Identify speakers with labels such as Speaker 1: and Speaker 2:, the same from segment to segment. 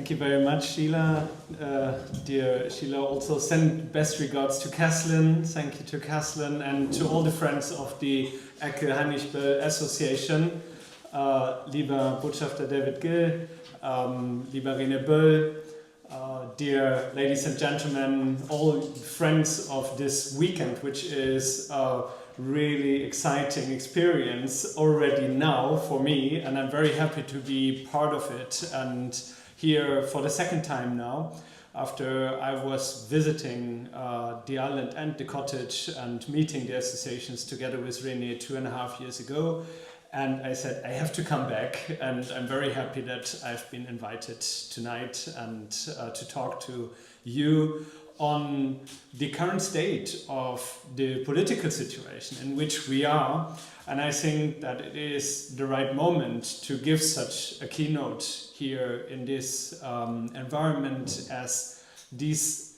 Speaker 1: Thank you very much, Sheila. Dear Sheila, also send best regards to Caslin. Thank you to Caslin and to all the friends of the Achill Heinrich Böll Association. Lieber Botschafter David Gill, lieber René Böll, dear ladies and gentlemen, all friends of this weekend, which is a really exciting experience already now for me, and I'm very happy to be part of it and here for the second time now, after I was visiting the island and the cottage and meeting the associations together with René 2.5 years ago. And I said, I have to come back, and I'm very happy that I've been invited tonight and to talk to you on the current state of the political situation in which we are. And I think that it is the right moment to give such a keynote here in this environment, as this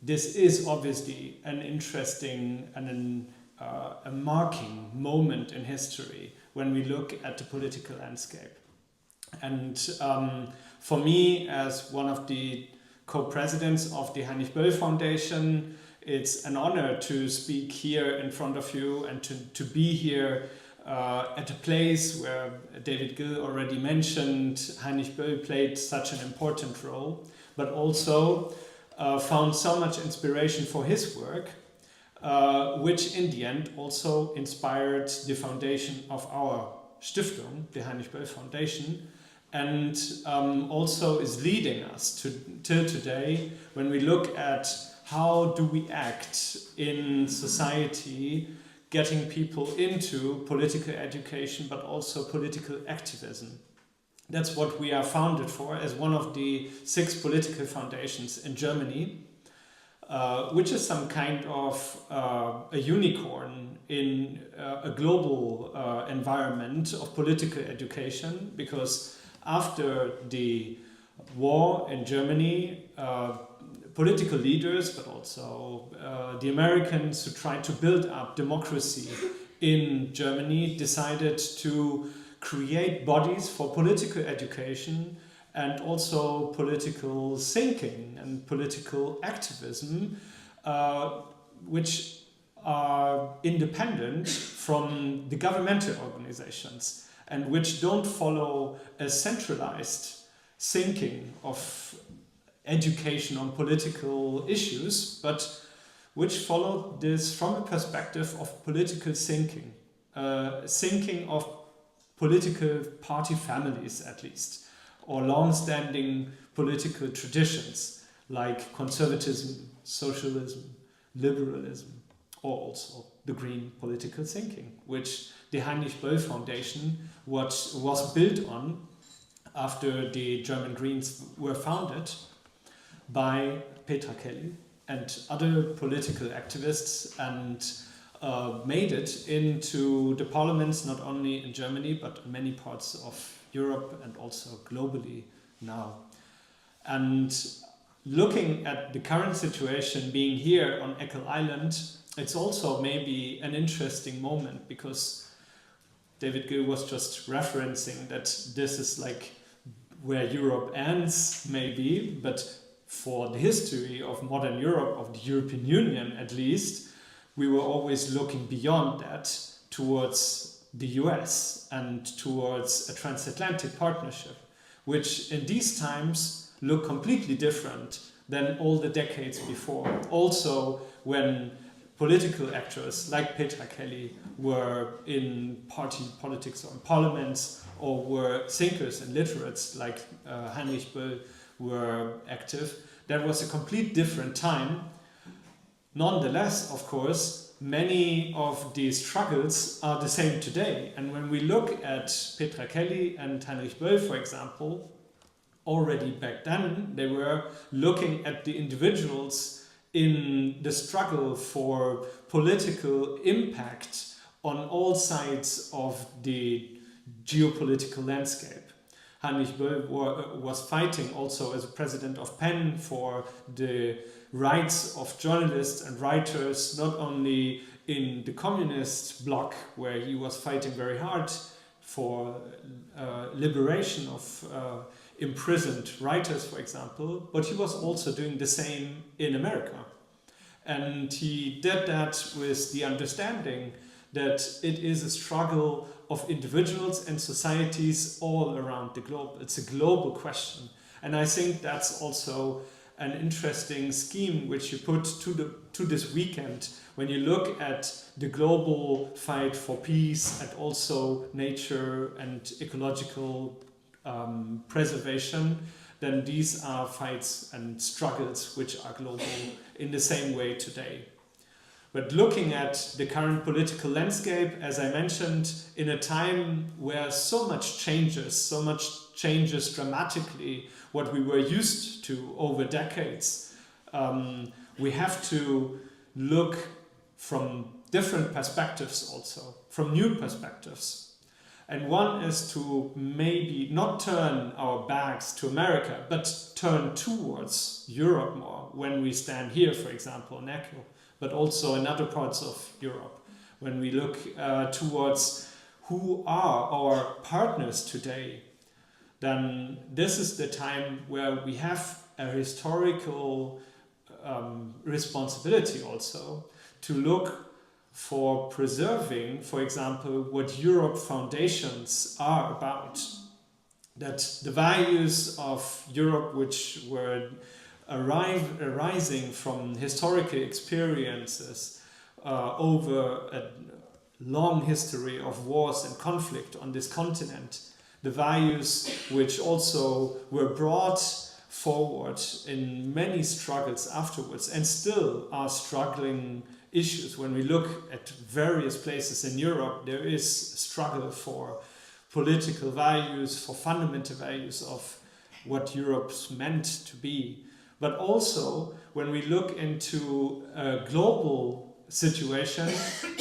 Speaker 1: is obviously an interesting and a marking moment in history when we look at the political landscape. And for me, as one of the co-presidents of the Heinrich Böll Foundation, it's an honor to speak here in front of you and to be here at a place where David Gill already mentioned Heinrich Böll played such an important role, but also found so much inspiration for his work, which in the end also inspired the foundation of our Stiftung, the Heinrich Böll Foundation, and also is leading us till today when we look at how do we act in society, getting people into political education but also political activism. That's what we are founded for as one of the 6 political foundations in Germany, which is some kind of a unicorn in a global environment of political education, because after the war in Germany, political leaders, but also the Americans who tried to build up democracy in Germany, decided to create bodies for political education and also political thinking and political activism, which are independent from the governmental organizations and which don't follow a centralized thinking of education on political issues, but which follow this from a perspective of political thinking, thinking of political party families at least, or long-standing political traditions like conservatism, socialism, liberalism, or also the green political thinking, which the Heinrich Böll Foundation was built on after the German Greens were founded by Petra Kelly and other political activists, and made it into the parliaments not only in Germany but in many parts of Europe and also globally now. And looking at the current situation being here on Achill Island, it's also maybe an interesting moment, because David Gill was just referencing that this is like where Europe ends maybe, but for the history of modern Europe, of the European Union at least, we were always looking beyond that towards the US and towards a transatlantic partnership, which in these times look completely different than all the decades before. Also when political actors like Petra Kelly were in party politics or in parliaments, or were thinkers and literates like Heinrich Böll were active, that was a complete different time. Nonetheless, of course, many of these struggles are the same today. And when we look at Petra Kelly and Heinrich Böll, for example, already back then, they were looking at the individuals in the struggle for political impact on all sides of the geopolitical landscape. Heinrich Böll was fighting also as a president of PEN for the rights of journalists and writers, not only in the communist bloc, where he was fighting very hard for liberation of imprisoned writers, for example, but he was also doing the same in America. And he did that with the understanding that it is a struggle of individuals and societies all around the globe. It's a global question. And I think that's also an interesting scheme which you put to this weekend when you look at the global fight for peace and also nature and ecological preservation. Then these are fights and struggles which are global in the same way today. But looking at the current political landscape, as I mentioned, in a time where so much changes dramatically what we were used to over decades, we have to look from different perspectives also, from new perspectives. And one is to maybe not turn our backs to America, but turn towards Europe more when we stand here, for example, in Achill, but also in other parts of Europe. When we look towards who are our partners today, then this is the time where we have a historical responsibility also to look for preserving, for example, what Europe foundations are about. That the values of Europe, which were arising from historical experiences over a long history of wars and conflict on this continent, the values which also were brought forward in many struggles afterwards and still are struggling issues. When we look at various places in Europe, there is a struggle for political values, for fundamental values of what Europe's meant to be. But also, when we look into a global situation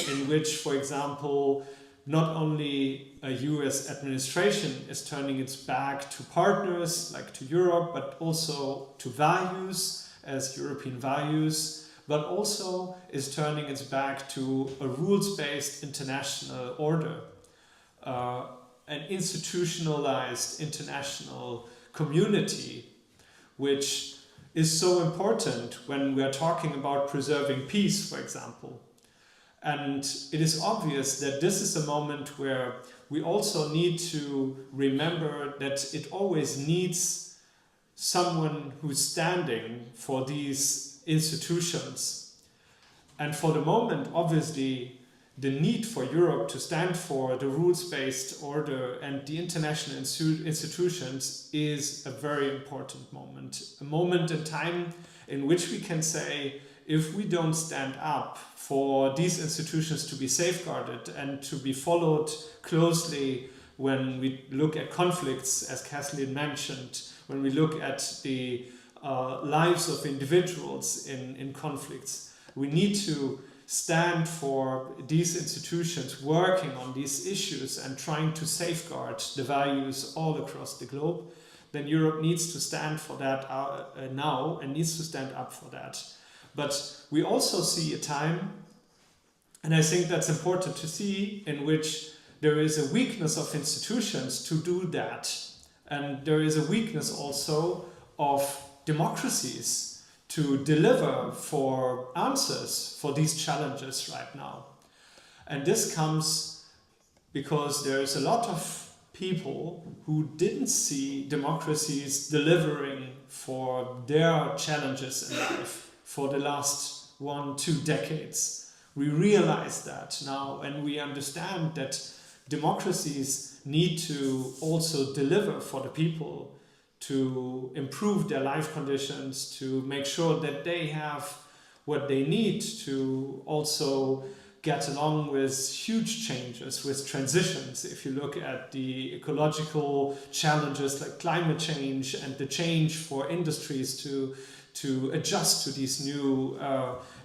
Speaker 1: in which, for example, not only a US administration is turning its back to partners like to Europe, but also to values as European values, but also is turning its back to a rules-based international order, an institutionalized international community, which is so important when we are talking about preserving peace, for example. And it is obvious that this is a moment where we also need to remember that it always needs someone who's standing for these institutions. And for the moment, obviously, the need for Europe to stand for the rules-based order and the international institutions is a very important moment. A moment in time in which we can say, if we don't stand up for these institutions to be safeguarded and to be followed closely when we look at conflicts, as Kathleen mentioned, when we look at the lives of individuals in conflicts, we need to stand for these institutions working on these issues and trying to safeguard the values all across the globe. Then Europe needs to stand for that now and needs to stand up for that. But we also see a time, and I think that's important to see, in which there is a weakness of institutions to do that. And there is a weakness also of democracies to deliver for answers for these challenges right now. And this comes because there's a lot of people who didn't see democracies delivering for their challenges in life for the last 1-2 decades. We realize that now, and we understand that democracies need to also deliver for the people, to improve their life conditions, to make sure that they have what they need to also get along with huge changes, with transitions. If you look at the ecological challenges like climate change and the change for industries to adjust to these new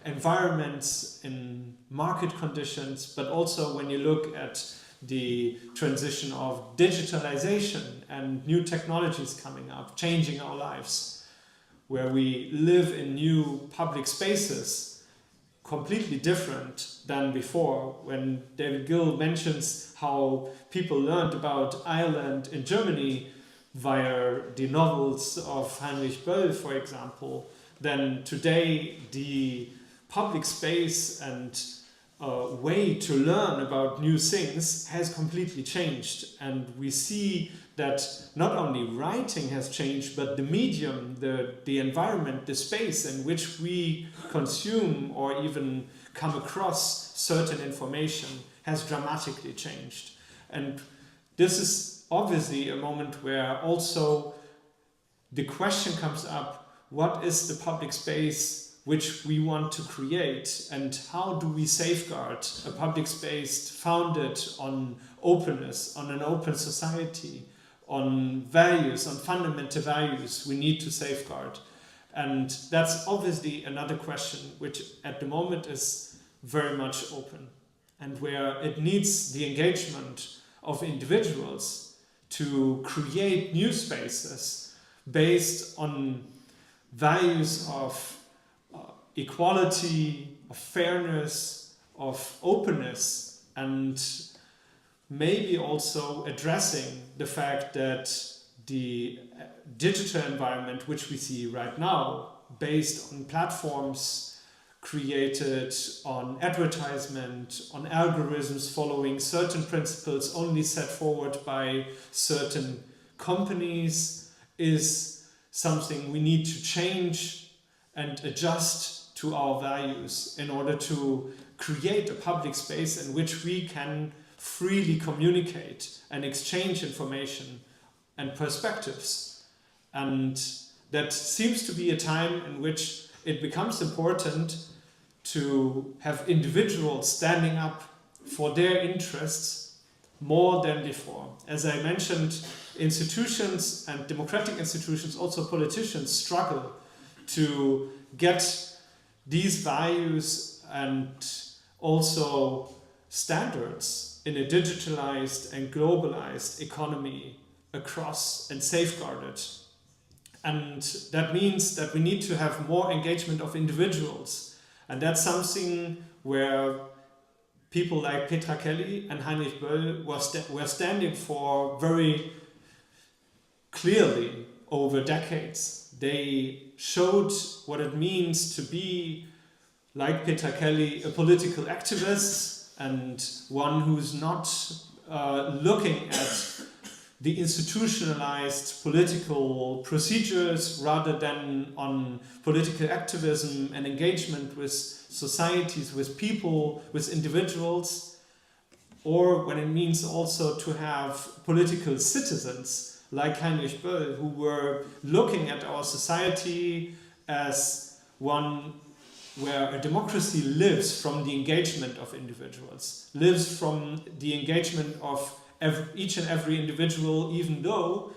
Speaker 1: environments in market conditions, but also when you look at the transition of digitalization and new technologies coming up, changing our lives, where we live in new public spaces completely different than before. When David Gill mentions how people learned about Ireland in Germany via the novels of Heinrich Böll, for example, then today the public space and way to learn about new things has completely changed. And we see that not only writing has changed, but the medium, the environment, the space in which we consume or even come across certain information has dramatically changed. And this is obviously a moment where also the question comes up, what is the public space which we want to create, and how do we safeguard a public space founded on openness, on an open society, on values, on fundamental values we need to safeguard. And that's obviously another question which at the moment is very much open, and where it needs the engagement of individuals to create new spaces based on values of equality, of fairness, of openness, and maybe also addressing the fact that the digital environment which we see right now, based on platforms created on advertisement, on algorithms following certain principles only set forward by certain companies, is something we need to change and adjust to our values in order to create a public space in which we can freely communicate and exchange information and perspectives. And that seems to be a time in which it becomes important to have individuals standing up for their interests more than before. As I mentioned, institutions and democratic institutions, also politicians, struggle to get these values and also standards in a digitalized and globalized economy across and safeguarded. And that means that we need to have more engagement of individuals. And that's something where people like Petra Kelly and Heinrich Böll were standing for very clearly over decades. They showed what it means to be, like Petra Kelly, a political activist and one who's not looking at the institutionalized political procedures rather than on political activism and engagement with societies, with people, with individuals, or when it means also to have political citizens like Heinrich Böll, who were looking at our society as one where a democracy lives from the engagement of individuals, lives from the engagement of each and every individual, even though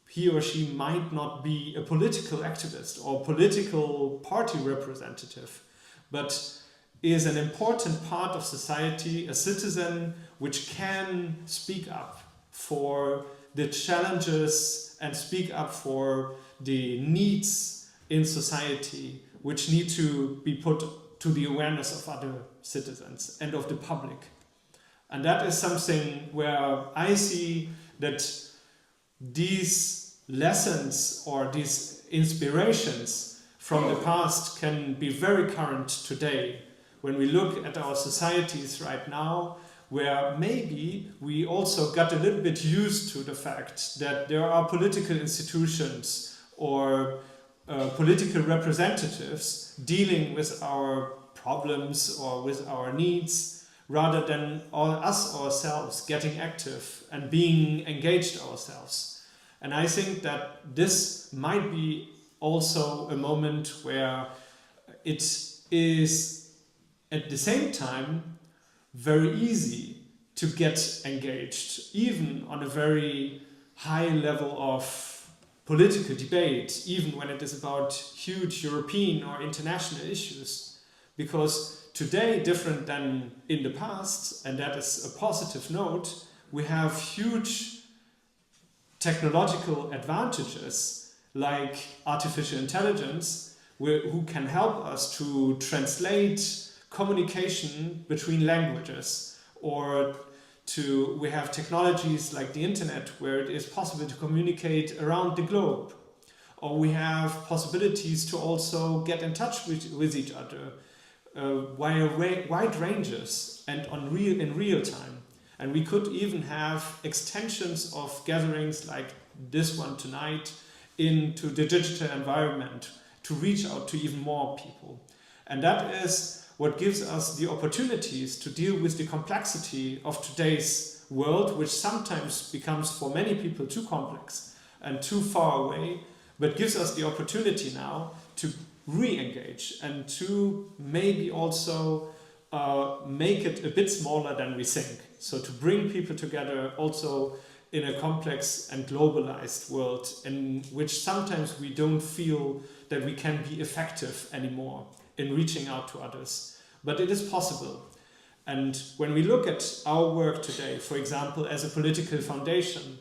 Speaker 1: he or she might not be a political activist or political party representative, but is an important part of society, a citizen which can speak up for the challenges and speak up for the needs in society which need to be put to the awareness of other citizens and of the public. And that is something where I see that these lessons or these inspirations from the past can be very current today when we look at our societies right now, where maybe we also got a little bit used to the fact that there are political institutions or political representatives dealing with our problems or with our needs, rather than us ourselves getting active and being engaged ourselves. And I think that this might be also a moment where it is at the same time very easy to get engaged, even on a very high level of political debate, even when it is about huge European or international issues. Because today, different than in the past, and that is a positive note, we have huge technological advantages like artificial intelligence, who can help us to translate communication between languages or we have technologies like the internet where it is possible to communicate around the globe, or we have possibilities to also get in touch with each other via wide ranges and in real time. And we could even have extensions of gatherings like this one tonight into the digital environment to reach out to even more people. And that is what gives us the opportunities to deal with the complexity of today's world, which sometimes becomes for many people too complex and too far away, but gives us the opportunity now to re-engage and to maybe also make it a bit smaller than we think. So to bring people together also in a complex and globalized world in which sometimes we don't feel that we can be effective anymore in reaching out to others. But it is possible. And when we look at our work today, for example, as a political foundation,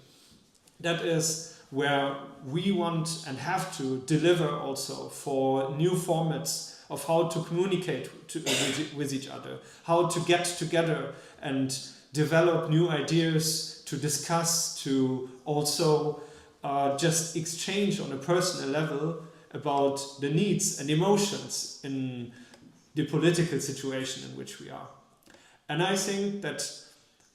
Speaker 1: that is where we want and have to deliver also for new formats of how to communicate with each other, how to get together and develop new ideas, to discuss, to also just exchange on a personal level about the needs and emotions in the political situation in which we are. And I think that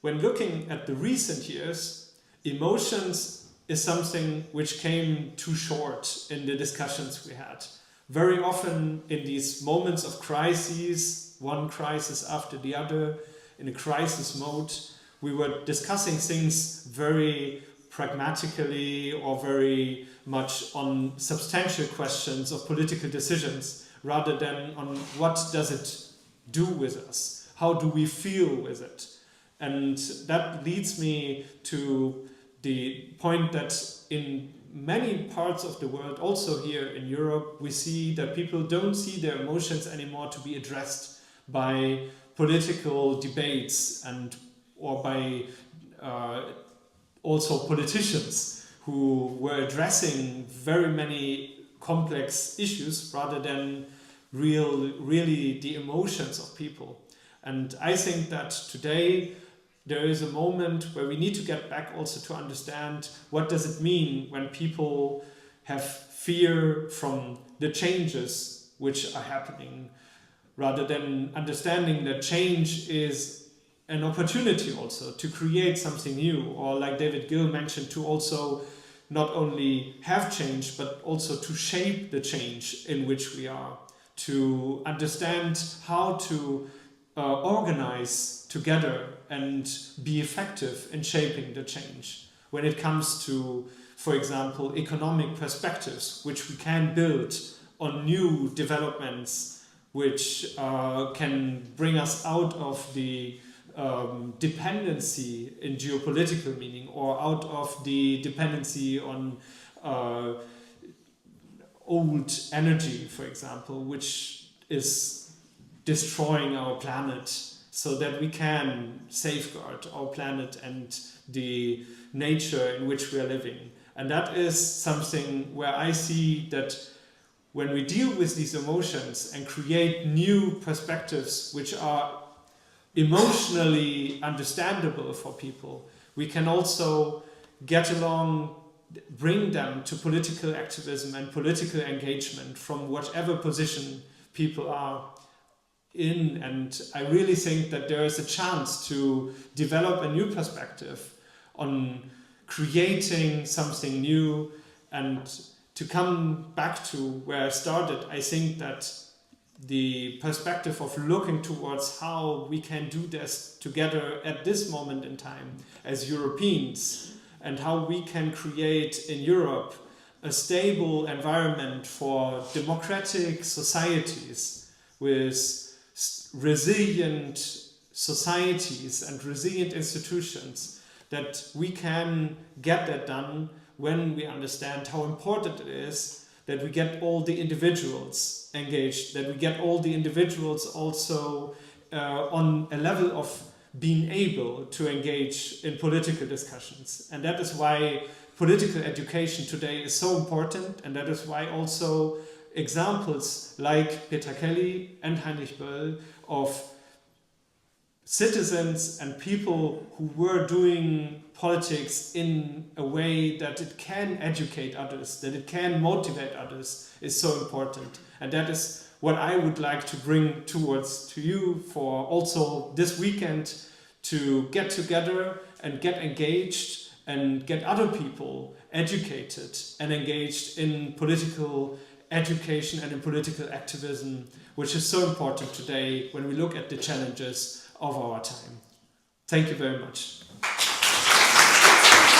Speaker 1: when looking at the recent years, emotions is something which came too short in the discussions we had. Very often in these moments of crises, one crisis after the other, in a crisis mode, we were discussing things very pragmatically or very much on substantial questions of political decisions rather than on what does it do with us, how do we feel with it. And that leads me to the point that in many parts of the world, also here in Europe, we see that people don't see their emotions anymore to be addressed by political debates and or by also politicians who were addressing very many complex issues rather than really the emotions of people. And I think that today there is a moment where we need to get back also to understand what does it mean when people have fear from the changes which are happening, rather than understanding that change is an opportunity also to create something new, or like David Gill mentioned, to also not only have change but also to shape the change in which we are, to understand how to organize together and be effective in shaping the change when it comes to, for example, economic perspectives which we can build on new developments which can bring us out of the dependency in geopolitical meaning, or out of the dependency on old energy, for example, which is destroying our planet, so that we can safeguard our planet and the nature in which we are living. And that is something where I see that when we deal with these emotions and create new perspectives which are emotionally understandable for people, we can also get along, bring them to political activism and political engagement from whatever position people are in. And I really think that there is a chance to develop a new perspective on creating something new. And to come back to where I started, I think that the perspective of looking towards how we can do this together at this moment in time as Europeans, and how we can create in Europe a stable environment for democratic societies with resilient societies and resilient institutions, that we can get that done when we understand how important it is that we get all the individuals engaged, that we get all the individuals also on a level of being able to engage in political discussions. And that is why political education today is so important, and that is why also examples like Peter Kelly and Heinrich Böll of citizens and people who were doing politics in a way that it can educate others, that it can motivate others, is so important. And that is what I would like to bring towards to you for also this weekend, to get together and get engaged and get other people educated and engaged in political education and in political activism, which is so important today when we look at the challenges of our time. Thank you very much.